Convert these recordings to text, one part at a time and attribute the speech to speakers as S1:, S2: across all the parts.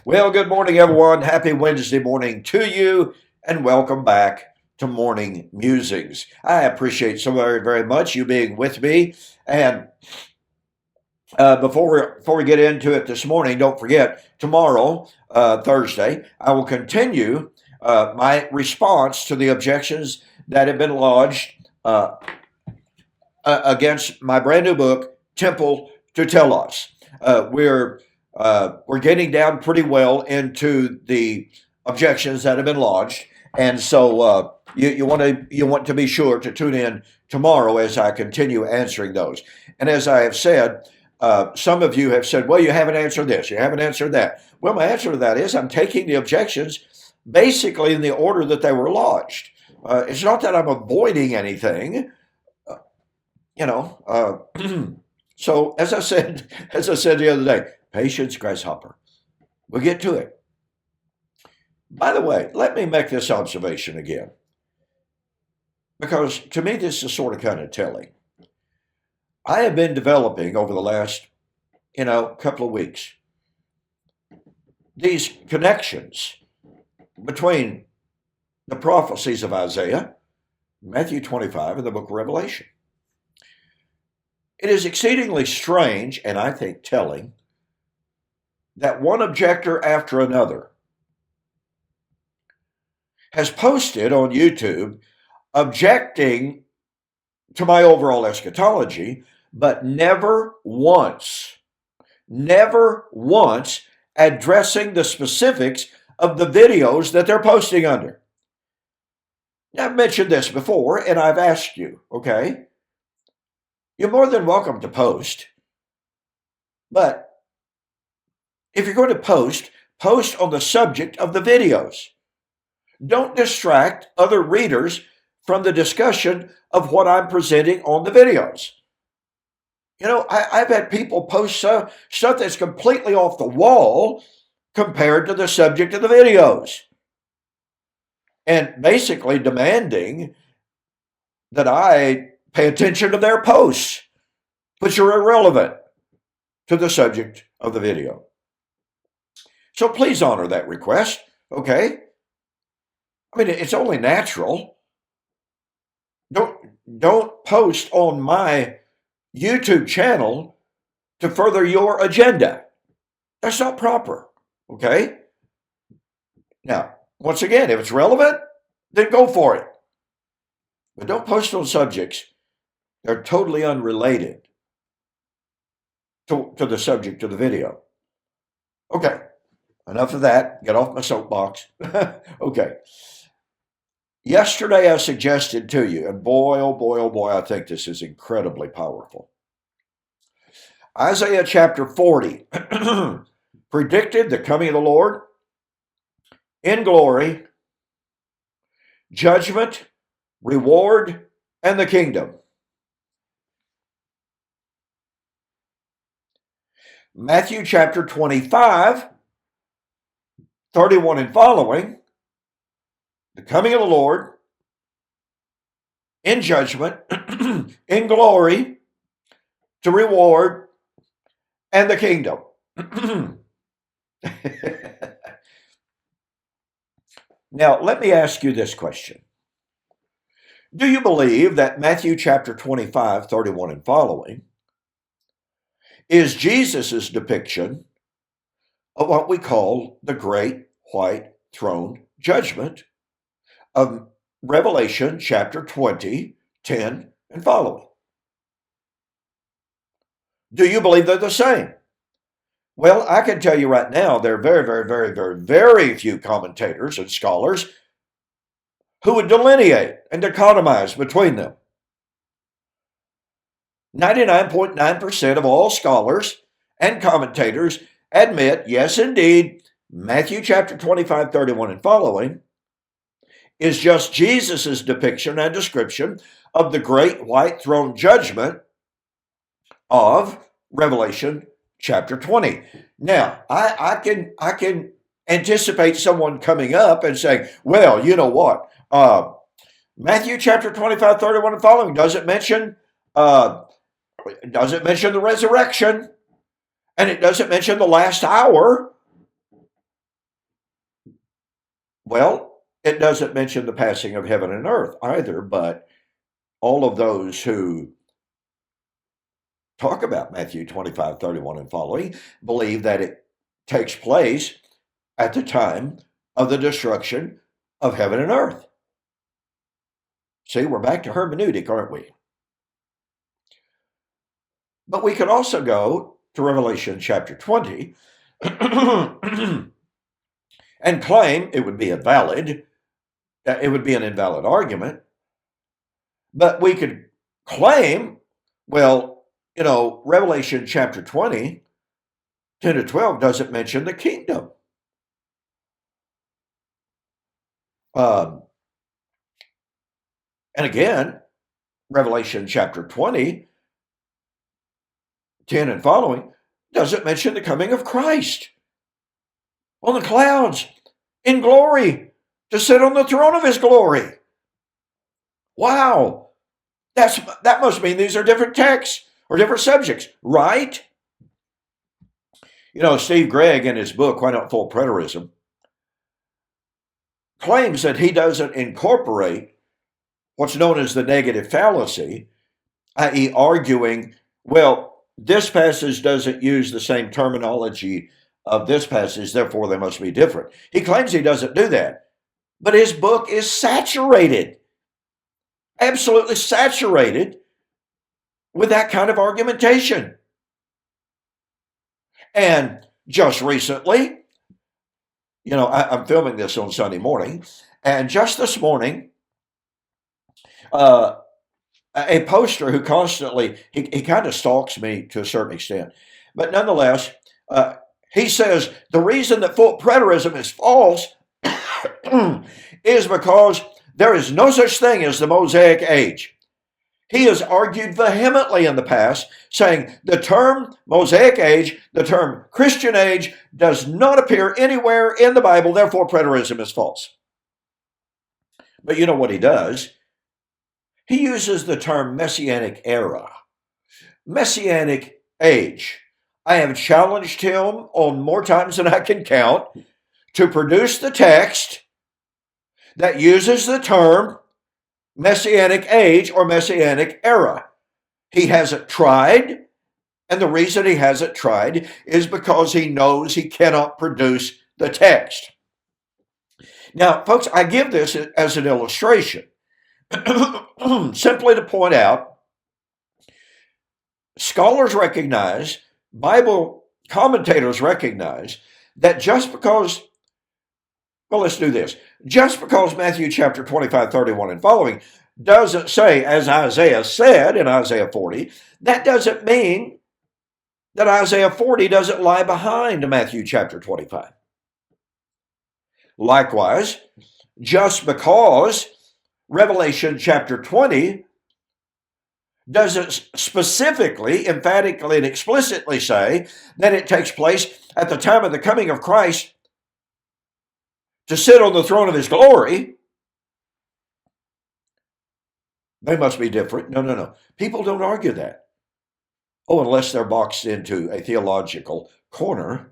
S1: Well, good morning, everyone. Happy Wednesday morning to you, and welcome back to Morning Musings. I appreciate so very, very much you being with me. And before we get into it this morning, don't forget tomorrow, Thursday, I will continue my response to the objections that have been lodged against my brand new book, Temple to Telos. We're getting down pretty well into the objections that have been lodged, and so you want to be sure to tune in tomorrow as I continue answering those. And as I have said, some of you have said, "Well, you haven't answered this, you haven't answered that." Well, my answer to that is I'm taking the objections basically in the order that they were lodged. It's not that I'm avoiding anything you know. So as I said the other day, patience, grasshopper. We'll get to it. By the way, let me make this observation again, because to me this is sort of kind of telling. I have been developing over the last, couple of weeks these connections between the prophecies of Isaiah, Matthew 25, and the book of Revelation. It is exceedingly strange, and I think telling, that one objector after another has posted on YouTube objecting to my overall eschatology, but never once addressing the specifics of the videos that they're posting under. Now, I've mentioned this before, and I've asked you, okay? You're more than welcome to post, but if you're going to post on the subject of the videos. Don't distract other readers from the discussion of what I'm presenting on the videos. I've had people post stuff that's completely off the wall compared to the subject of the videos, and basically demanding that I pay attention to their posts, which are irrelevant to the subject of the video. So please honor that request, okay? I mean, it's only natural. Don't post on my YouTube channel to further your agenda. That's not proper, okay? Now, once again, if it's relevant, then go for it. But don't post on subjects that are totally unrelated to the subject of the video. Okay, enough of that. Get off my soapbox. Okay. Yesterday I suggested to you, and boy, oh boy, I think this is incredibly powerful. Isaiah chapter 40 predicted the coming of the Lord in glory, judgment, reward, and the kingdom. Matthew chapter 25, 31 and following, the coming of the Lord in judgment, in glory, to reward, and the kingdom. Now, let me ask you this question. Do you believe that Matthew chapter 25, 31 and following is Jesus' depiction of what we call the great white throne judgment of Revelation chapter 20, 10, and following? Do you believe they're the same? Well, I can tell you right now, there are very, very, very, very, very few commentators and scholars who would delineate and dichotomize between them. 99.9% of all scholars and commentators admit, yes, indeed, Matthew chapter 25, 31 and following is just Jesus' depiction and description of the great white throne judgment of Revelation chapter 20. Now, I can anticipate someone coming up and saying, well, you know what? Matthew chapter 25, 31 and following doesn't mention the resurrection, and it doesn't mention the last hour. Well, it doesn't mention the passing of heaven and earth either, but all of those who talk about Matthew 25:31 and following believe that it takes place at the time of the destruction of heaven and earth. See, we're back to hermeneutic, aren't we? But we could also go to Revelation chapter 20 and claim it would be invalid. It would be an invalid argument. But we could claim, well, Revelation chapter 20, 10 to 12 doesn't mention the kingdom. And again, Revelation chapter 20, 10 and following, doesn't mention the coming of Christ on the clouds in glory to sit on the throne of his glory. Wow. That must mean these are different texts or different subjects, right? Steve Gregg in his book, Why Not Full Preterism, claims that he doesn't incorporate what's known as the negative fallacy, i.e. arguing, well, this passage doesn't use the same terminology of this passage, therefore they must be different. He claims he doesn't do that, but his book is saturated, absolutely saturated with that kind of argumentation. And just recently, I'm filming this on Sunday morning, and just this morning, a poster who constantly, he kind of stalks me to a certain extent, but nonetheless, he says the reason that full preterism is false is because there is no such thing as the Mosaic age. He has argued vehemently in the past, saying the term Mosaic age, the term Christian age, does not appear anywhere in the Bible, therefore preterism is false. But you know what he does? He uses the term Messianic era, Messianic age. I have challenged him on more times than I can count to produce the text that uses the term Messianic age or Messianic era. He hasn't tried, and the reason he hasn't tried is because he knows he cannot produce the text. Now, folks, I give this as an illustration, simply to point out, scholars recognize, Bible commentators recognize, that just because, well, let's do this. Just because Matthew chapter 25:31 and following doesn't say, as Isaiah said in Isaiah 40, that doesn't mean that Isaiah 40 doesn't lie behind Matthew chapter 25. Likewise, just because Revelation chapter 20 doesn't specifically, emphatically, and explicitly say that it takes place at the time of the coming of Christ to sit on the throne of his glory, they must be different. No. People don't argue that. Oh, unless they're boxed into a theological corner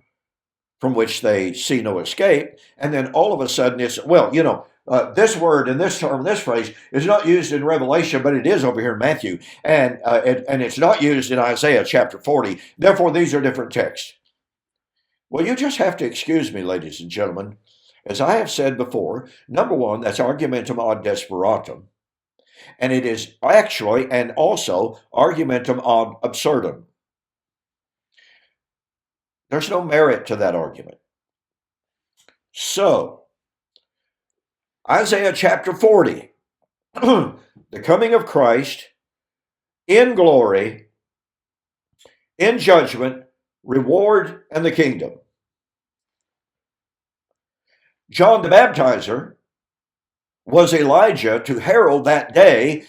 S1: from which they see no escape. And then all of a sudden it's, well, this word and this term, this phrase is not used in Revelation, but it is over here in Matthew. And it's not used in Isaiah chapter 40. Therefore, these are different texts. Well, you just have to excuse me, ladies and gentlemen. As I have said before, number one, that's argumentum ad desperatum. And it is actually and also argumentum ad absurdum. There's no merit to that argument. So, Isaiah chapter 40, the coming of Christ in glory, in judgment, reward, and the kingdom. John the Baptizer was Elijah to herald that day,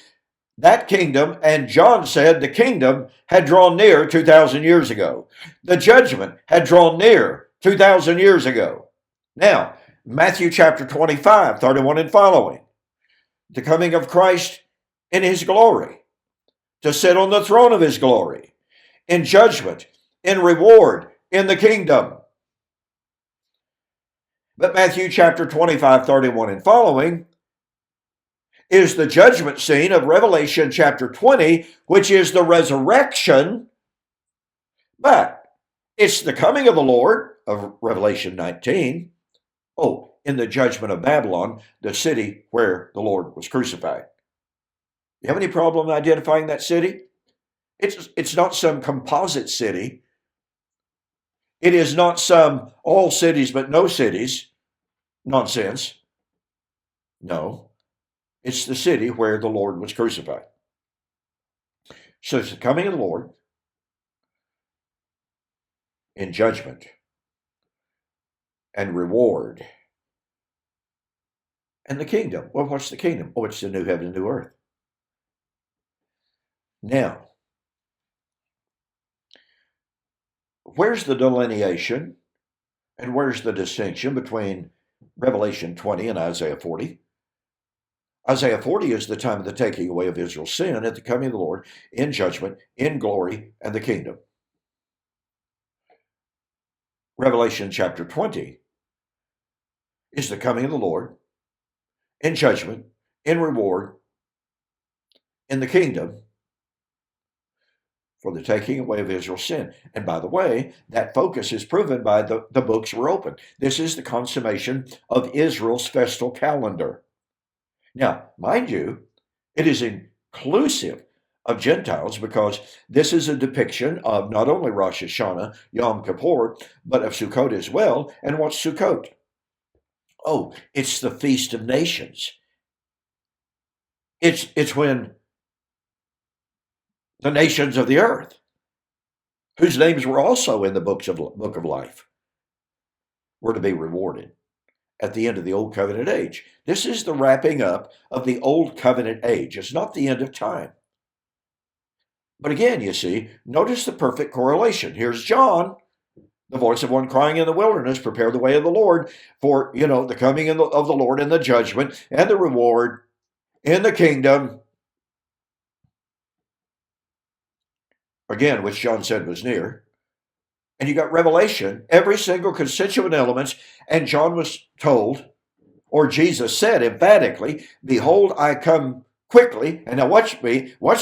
S1: that kingdom, and John said the kingdom had drawn near 2,000 years ago. The judgment had drawn near 2,000 years ago. Now, Matthew chapter 25:31 and following, the coming of Christ in his glory, to sit on the throne of his glory, in judgment, in reward, in the kingdom. But Matthew chapter 25, 31 and following is the judgment scene of Revelation chapter 20, which is the resurrection. But it's the coming of the Lord of Revelation 19. Oh, in the judgment of Babylon, the city where the Lord was crucified. You have any problem identifying that city? It's not some composite city. It is not some all cities but no cities nonsense. No, it's the city where the Lord was crucified. So it's the coming of the Lord in judgment and reward. And the kingdom. Well, what's the kingdom? Oh, it's the new heaven and new earth. Now, where's the delineation and where's the distinction between Revelation 20 and Isaiah 40? Isaiah 40 is the time of the taking away of Israel's sin at the coming of the Lord in judgment, in glory, and the kingdom. Revelation chapter 20 is the coming of the Lord in judgment, in reward, in the kingdom for the taking away of Israel's sin. And by the way, that focus is proven by the books were open. This is the consummation of Israel's festal calendar. Now, mind you, it is inclusive of Gentiles because this is a depiction of not only Rosh Hashanah, Yom Kippur, but of Sukkot as well. And what's Sukkot? Oh, it's the Feast of Nations. It's when the nations of the earth, whose names were also in the book of life, were to be rewarded at the end of the Old Covenant age. This is the wrapping up of the Old Covenant age. It's not the end of time. But again, you see, notice the perfect correlation. Here's John, the voice of one crying in the wilderness, prepare the way of the Lord for, the coming of the Lord and the judgment and the reward in the kingdom. Again, which John said was near. And you got Revelation, every single constituent element, and John was told, or Jesus said emphatically, behold, I come quickly. And now watch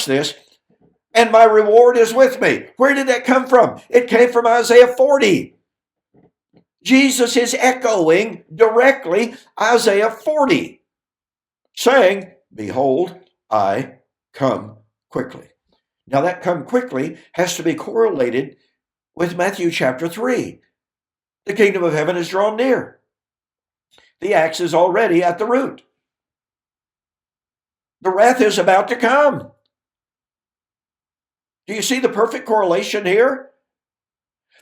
S1: this, and my reward is with me. Where did that come from? It came from Isaiah 40. Jesus is echoing directly Isaiah 40, saying, behold, I come quickly. Now that come quickly has to be correlated with Matthew chapter 3. The kingdom of heaven is drawn near. The axe is already at the root. The wrath is about to come. Do you see the perfect correlation here?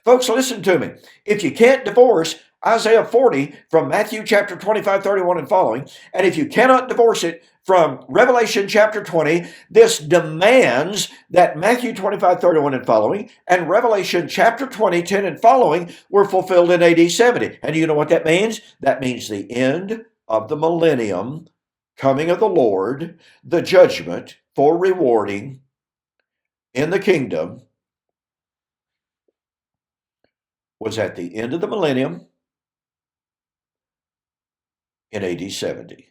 S1: Folks, listen to me. If you can't divorce Isaiah 40 from Matthew chapter 25, 31 and following, and if you cannot divorce it from Revelation chapter 20, this demands that Matthew 25, 31 and following and Revelation chapter 20, 10 and following were fulfilled in AD 70. And you know what that means? That means the end of the millennium, coming of the Lord, the judgment for rewarding in the kingdom was at the end of the millennium in AD 70.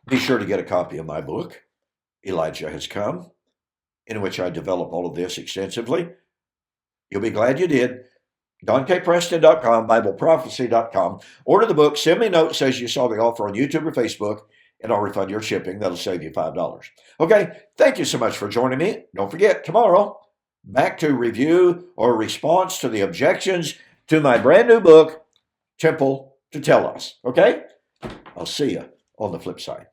S1: Be sure to get a copy of my book, Elijah Has Come, in which I develop all of this extensively. You'll be glad you did. DonKPreston.com, BibleProphecy.com. Order the book, send me a note, says you saw the offer on YouTube or Facebook, and I'll refund your shipping. That'll save you $5. Okay, thank you so much for joining me. Don't forget, tomorrow, back to review or response to the objections to my brand new book, Temple to Tell Us. Okay? I'll see you on the flip side.